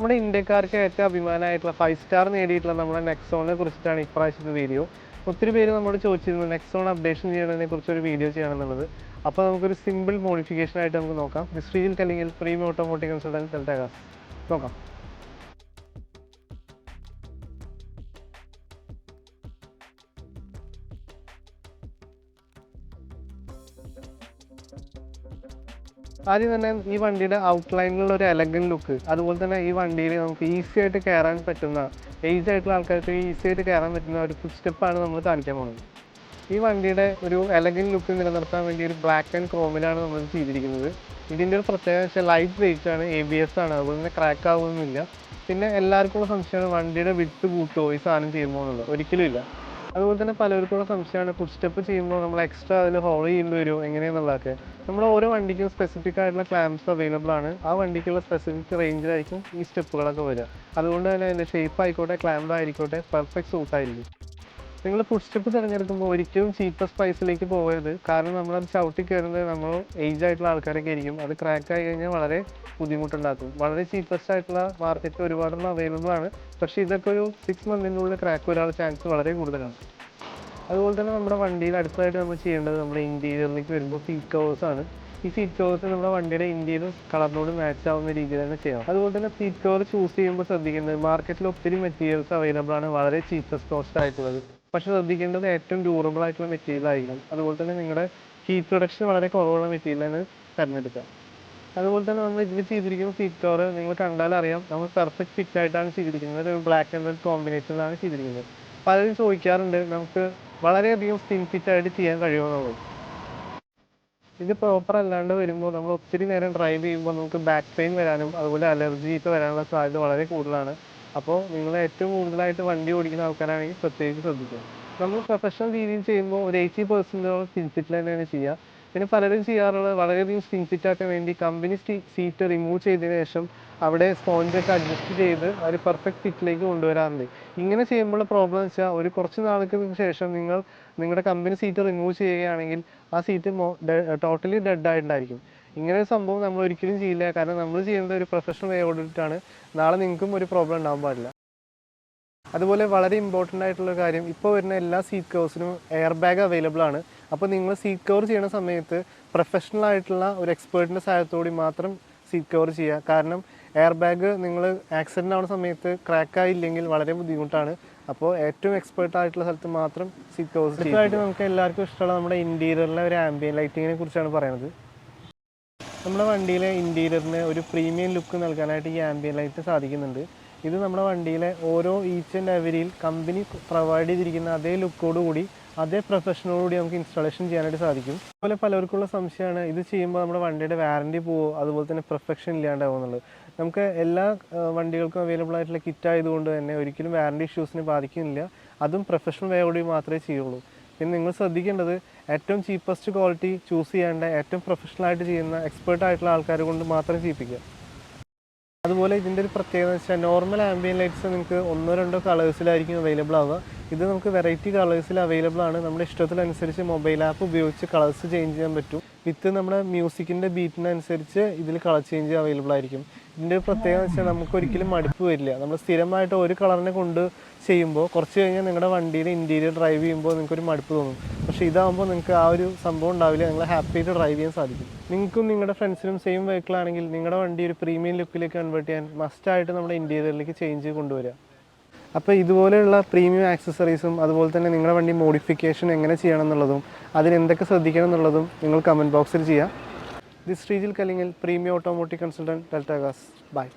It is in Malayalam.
നമ്മുടെ ഇന്ത്യക്കാർക്ക് ഏറ്റവും അഭിമാനമായിട്ടുള്ള 5 സ്റ്റാർ നേടിയിട്ടുള്ള നമ്മുടെ നെക്സോണിനെ കുറിച്ചിട്ടാണ് ഇപ്രാവശ്യത്തെ വീഡിയോ. ഒത്തിരി പേര് നമ്മളോട് ചോദിച്ചിരുന്നു നെക്സോൺ അപ്ഡേഷൻ ചെയ്യണതിനെ കുറിച്ചൊരു വീഡിയോ ചെയ്യണമെന്നുള്ളത്. അപ്പോൾ നമുക്കൊരു സിമ്പിൾ മോഡിഫിക്കേഷൻ ആയിട്ട് നമുക്ക് നോക്കാം. ഹിസ്റ്ററിയിൽ അല്ലെങ്കിൽ പ്രീമിയം ഓട്ടോമോട്ടീവ് കൺസൾട്ടൻറ്റ് ഡെൽറ്റ നോക്കാം. ആദ്യം തന്നെ ഈ വണ്ടിയുടെ ഔട്ട്ലൈനിലുള്ള ഒരു എലഗൻ ലുക്ക്, അതുപോലെ തന്നെ ഈ വണ്ടിയിൽ നമുക്ക് ഈസി ആയിട്ട് കയറാൻ പറ്റുന്ന, ഏജ് ആയിട്ടുള്ള ആൾക്കാർക്ക് ഈസി ആയിട്ട് കയറാൻ പറ്റുന്ന ഒരു ഫുഡ് സ്റ്റെപ്പാണ് നമ്മൾ കാണിക്കാൻ പോകുന്നത്. ഈ വണ്ടിയുടെ ഒരു എലഗൻ ലുക്ക് നിലനിർത്താൻ വേണ്ടി ഒരു ബ്ലാക്ക് ആൻഡ് ക്രോമിലാണ് നമ്മൾ ചെയ്തിരിക്കുന്നത്. ഇതിൻ്റെ ഒരു പ്രത്യേകത വെച്ചാൽ ലൈറ്റ് വെയിറ്റ് ആണ്, ABS ആണ്, അതുപോലെ തന്നെ ക്രാക്ക് ആവുന്നില്ല. പിന്നെ എല്ലാവർക്കുള്ള സംശയമാണ് വണ്ടിയുടെ വിട്ട് കൂട്ടുമോ ഈ സാധനം ചെയ്യുമ്പോൾ എന്നുള്ളത്. ഒരിക്കലും ഇല്ല. അതുപോലെ തന്നെ പലർക്കുള്ള സംശയമാണ് ഫുഡ് സ്റ്റെപ്പ് ചെയ്യുമ്പോൾ നമ്മൾ എക്സ്ട്രാ അതിൽ ഹോൾ ചെയ്യേണ്ടി വരുമോ എങ്ങനെയാണെന്നുള്ളതൊക്കെ. നമ്മൾ ഓരോ വണ്ടിക്കും സ്പെസിഫിക് ആയിട്ടുള്ള ക്ലാംപ്സ് അവൈലബിൾ ആണ്. ആ വണ്ടിക്കുള്ള സ്പെസിഫിക് റേഞ്ചിലായിരിക്കും ഈ സ്റ്റെപ്പുകളൊക്കെ വരിക. അതുകൊണ്ട് തന്നെ അതിൻ്റെ ഷേപ്പ് ആയിക്കോട്ടെ, ക്ലാമ്പ് ആയിക്കോട്ടെ, പെർഫെക്റ്റ് സൂട്ടായിരിക്കും. നിങ്ങൾ ഫുഡ് സ്റ്റെപ്പ് തിരഞ്ഞെടുക്കുമ്പോൾ ഒരിക്കലും ചീപ്പസ്റ്റ് പ്രൈസിലേക്ക് പോകരുത്. കാരണം നമ്മളത് ചവിട്ടി കയറുന്നത് നമ്മൾ ഏജ് ആയിട്ടുള്ള ആൾക്കാരൊക്കെ ആയിരിക്കും. അത് ക്രാക്ക് ആയി കഴിഞ്ഞാൽ വളരെ ബുദ്ധിമുട്ടുണ്ടാക്കും. വളരെ ചീപ്പസ്റ്റ് ആയിട്ടുള്ള മാർക്കറ്റ് ഒരുപാടെണ്ണം അവൈലബിൾ ആണ്. പക്ഷേ ഇതൊക്കെ ഒരു 6 മന്തിനുള്ളിൽ ക്രാക്ക് വരാനുള്ള ചാൻസ് വളരെ കൂടുതലാണ്. അതുപോലെ തന്നെ നമ്മുടെ വണ്ടിയിൽ അടുത്തതായിട്ട് നമ്മൾ ചെയ്യേണ്ടത് നമ്മുടെ ഇൻറ്റീരിയറിലേക്ക് വരുമ്പോൾ സീറ്റ് കവേഴ്സ് ആണ്. ഈ സീറ്റ് കവേഴ്സ് നമ്മുടെ വണ്ടിയുടെ ഇൻറ്റീരിയർ കളറിനോട് മാച്ച് ആവുന്ന രീതിയിൽ തന്നെ ചെയ്യണം. അതുപോലെ തന്നെ സീറ്റ് കവർ ചൂസ് ചെയ്യുമ്പോൾ ശ്രദ്ധിക്കേണ്ടത്, മാർക്കറ്റിൽ ഒത്തിരി മെറ്റീരിയൽസ് അവൈലബിൾ ആണ്, വളരെ ചീപ്പസ്റ്റ് കോസ്റ്റ് ആയിട്ടുള്ളത്. പക്ഷേ ശ്രദ്ധിക്കേണ്ടത് ഏറ്റവും ഡ്യൂറബിൾ ആയിട്ടുള്ള മെറ്റീരിയൽ ആയിരിക്കണം. അതുപോലെ തന്നെ നിങ്ങളുടെ ഹീറ്റ് റിഡക്ഷൻ വളരെ കുറവുള്ള മെറ്റീരിയലാണ് തിരഞ്ഞെടുക്കുക. അതുപോലെ തന്നെ നമ്മൾ ഇതിൽ ചെയ്തിരിക്കുന്ന സീറ്റ് കവർ നിങ്ങൾ കണ്ടാൽ അറിയാം, നമ്മൾ പെർഫെക്റ്റ് ഫിറ്റ് ആയിട്ടാണ് ചെയ്തിരിക്കുന്നത്. ഒരു ബ്ലാക്ക് ആൻഡ് റെഡ് കോമ്പിനേഷനിലാണ് ചെയ്തിരിക്കുന്നത്. പലരും ചോദിക്കാറുണ്ട് നമുക്ക് വളരെയധികം സ്കിൻ ഫിറ്റ് ആയിട്ട് ചെയ്യാൻ കഴിയുമെന്നുള്ളത്. ഇത് പ്രോപ്പർ അല്ലാണ്ട് വരുമ്പോൾ നമ്മൾ ഒത്തിരി നേരം ഡ്രൈവ് ചെയ്യുമ്പോൾ നമുക്ക് ബാക്ക് പെയിൻ വരാനും അതുപോലെ അലർജി ഒക്കെ വരാനുള്ള സാധ്യത വളരെ കൂടുതലാണ്. അപ്പോൾ നിങ്ങൾ ഏറ്റവും കൂടുതലായിട്ട് വണ്ടി ഓടിക്കുന്ന ആൾക്കാരാണെങ്കിൽ പ്രത്യേകിച്ച് ശ്രദ്ധിക്കുക. നമ്മൾ പ്രൊഫഷണൽ രീതിയിൽ ചെയ്യുമ്പോൾ ഒരു 80% സ്കിൻ ഫിറ്റിൽ തന്നെയാണ് ചെയ്യുക. പിന്നെ പലരും ചെയ്യാറുള്ളത് വളരെയധികം സ്കിൻ ഫിറ്റ് ആക്കാൻ വേണ്ടി കമ്പനി സീറ്റ് റിമൂവ് ചെയ്തതിന് ശേഷം അവിടെ സ്പോഞ്ചൊക്കെ അഡ്ജസ്റ്റ് ചെയ്ത് ഒരു പെർഫെക്റ്റ് ഫിറ്റിലേക്ക് കൊണ്ടുവരാറുണ്ട്. ഇങ്ങനെ ചെയ്യുമ്പോൾ പ്രോബ്ലം എന്ന് വെച്ചാൽ ഒരു കുറച്ച് നാൾക്ക് ശേഷം നിങ്ങൾ നിങ്ങളുടെ കമ്പനി സീറ്റ് റിമൂവ് ചെയ്യുകയാണെങ്കിൽ ആ സീറ്റ് ടോട്ടലി ഡെഡ് ആയിട്ടുണ്ടായിരിക്കും. ഇങ്ങനെ ഒരു സംഭവം നമ്മൾ ഒരിക്കലും ചെയ്യില്ല. കാരണം നമ്മൾ ചെയ്യുന്നത് ഒരു പ്രൊഫഷണൽ വേ ഓടിയിട്ടാണ്. നാളെ നിങ്ങൾക്കും ഒരു പ്രോബ്ലം ഉണ്ടാകാൻ പാടില്ല. അതുപോലെ വളരെ ഇമ്പോർട്ടൻ്റ് ആയിട്ടുള്ള കാര്യം, ഇപ്പോൾ വരുന്ന എല്ലാ സീറ്റ് കവേഴ്സിനും എയർ ബാഗ് അവൈലബിൾ ആണ്. അപ്പോൾ നിങ്ങൾ സീറ്റ് കവർ ചെയ്യുന്ന സമയത്ത് പ്രൊഫഷണൽ ആയിട്ടുള്ള ഒരു എക്സ്പേർട്ടിൻ്റെ സഹായത്തോടെ മാത്രം സീറ്റ് കവർ ചെയ്യുക. കാരണം എയർ ബാഗ് നിങ്ങൾ ആക്സിഡൻ്റ് ആവുന്ന സമയത്ത് ക്രാക്ക് ആയില്ലെങ്കിൽ വളരെ ബുദ്ധിമുട്ടാണ്. അപ്പോൾ ഏറ്റവും എക്സ്പേർട്ട് ആയിട്ടുള്ള സ്ഥലത്ത് മാത്രം സീറ്റ് കവേഴ്സ് ചെയ്യുക. നമുക്ക് എല്ലാവർക്കും ഇഷ്ടമുള്ള നമ്മുടെ ഇൻറ്റീരിയറിലെ ഒരു ആംബിയൻ ലൈറ്റിങ്ങിനെ കുറിച്ചാണ് പറയുന്നത്. നമ്മുടെ വണ്ടിയിലെ ഇൻറ്റീരിയറിന് ഒരു പ്രീമിയം ലുക്ക് നൽകാനായിട്ട് ഈ ആംബിയൻ ലൈറ്റ് സാധിക്കുന്നുണ്ട്. ഇത് നമ്മുടെ വണ്ടിയിലെ ഓരോ ഈച്ച് ആൻഡ് എവരിയിൽ കമ്പനി പ്രൊവൈഡ് ചെയ്തിരിക്കുന്ന അതേ ലുക്കോടുകൂടി അതേ പ്രൊഫഷനോടുകൂടി നമുക്ക് ഇൻസ്റ്റാളേഷൻ ചെയ്യാനായിട്ട് സാധിക്കും. അതുപോലെ പലർക്കുള്ള സംശയമാണ് ഇത് ചെയ്യുമ്പോൾ നമ്മുടെ വണ്ടിയുടെ വാറൻറ്റി പോവോ, അതുപോലെ തന്നെ പെർഫെക്ഷൻ ഇല്ലാണ്ടാവും എന്നുള്ളത്. നമുക്ക് എല്ലാ വണ്ടികൾക്കും അവൈലബിൾ ആയിട്ടുള്ള കിറ്റ് ആയതുകൊണ്ട് തന്നെ ഒരിക്കലും വാറൻറ്റി ഇഷ്യൂസിനെ ബാധിക്കുന്നില്ല. അതും പ്രൊഫഷണൽ വേയോടെ മാത്രമേ ചെയ്യുള്ളൂ. പിന്നെ നിങ്ങൾ ശ്രദ്ധിക്കേണ്ടത് ഏറ്റവും ചീപ്പസ്റ്റ് ക്വാളിറ്റി ചൂസ് ചെയ്യേണ്ട ഏറ്റവും പ്രൊഫഷണലായിട്ട് ചെയ്യുന്ന എക്സ്പേർട്ട് ആയിട്ടുള്ള ആൾക്കാർ കൊണ്ട് മാത്രം ചെയ്യിപ്പിക്കുക. അതുപോലെ ഇതിൻ്റെ ഒരു പ്രത്യേകത എന്ന് വെച്ചാൽ നോർമൽ ആംബിയൻ ലൈറ്റ്സ് നിങ്ങൾക്ക് 1-2 കളേഴ്സിലായിരിക്കും അവൈലബിൾ ആവുക. ഇത് നമുക്ക് വെറൈറ്റി കളേഴ്സിൽ അവൈലബിൾ ആണ്. നമ്മുടെ ഇഷ്ടത്തിനനുസരിച്ച് മൊബൈൽ ആപ്പ് ഉപയോഗിച്ച് കളേഴ്സ് ചേഞ്ച് ചെയ്യാൻ പറ്റും. വിത്ത് നമ്മുടെ മ്യൂസിക്കിൻ്റെ ബീറ്റിനനുസരിച്ച് ഇതിൽ കളർ ചേഞ്ച് അവൈലബിൾ ആയിരിക്കും. ഇതിൻ്റെ ഒരു പ്രത്യേകത എന്ന് വെച്ചാൽ നമുക്ക് ഒരിക്കലും മടുപ്പ് വരില്ല. നമ്മൾ സ്ഥിരമായിട്ട് ഒരു കളറിനെ കൊണ്ട് ചെയ്യുമ്പോൾ കുറച്ച് കഴിഞ്ഞാൽ നിങ്ങളുടെ വണ്ടിയിൽ ഇൻറ്റീരിയർ ഡ്രൈവ് ചെയ്യുമ്പോൾ നിങ്ങൾക്കൊരു മടുപ്പ് തോന്നും. പക്ഷേ ഇതാകുമ്പോൾ നിങ്ങൾക്ക് ആ ഒരു സംഭവം ഉണ്ടാവില്ല. നിങ്ങൾ ഹാപ്പി ആയിട്ട് ഡ്രൈവ് ചെയ്യാൻ സാധിക്കും. നിങ്ങൾക്കും നിങ്ങളുടെ ഫ്രണ്ട്സിനും സെയിം വെഹിക്കിൾ ആണെങ്കിൽ നിങ്ങളുടെ വണ്ടി ഒരു പ്രീമിയം ലുക്കിലേക്ക് കൺവേർട്ട് ചെയ്യാൻ മസ്റ്റായിട്ട് നമ്മുടെ ഇൻറ്റീരിയറിലേക്ക് ചേഞ്ച് കൊണ്ടുവരിക. അപ്പോൾ ഇതുപോലെയുള്ള പ്രീമിയം ആക്സസറീസും അതുപോലെ തന്നെ നിങ്ങളുടെ വണ്ടി മോഡിഫിക്കേഷൻ എങ്ങനെ ചെയ്യണം എന്നുള്ളതും അതിന് എന്തൊക്കെ ശ്രദ്ധിക്കണം എന്നുള്ളതും നിങ്ങൾ കമൻറ്റ് ബോക്സിൽ ചെയ്യാം. This Sreejil Kalingal, premium automotive consultant, Delta. By.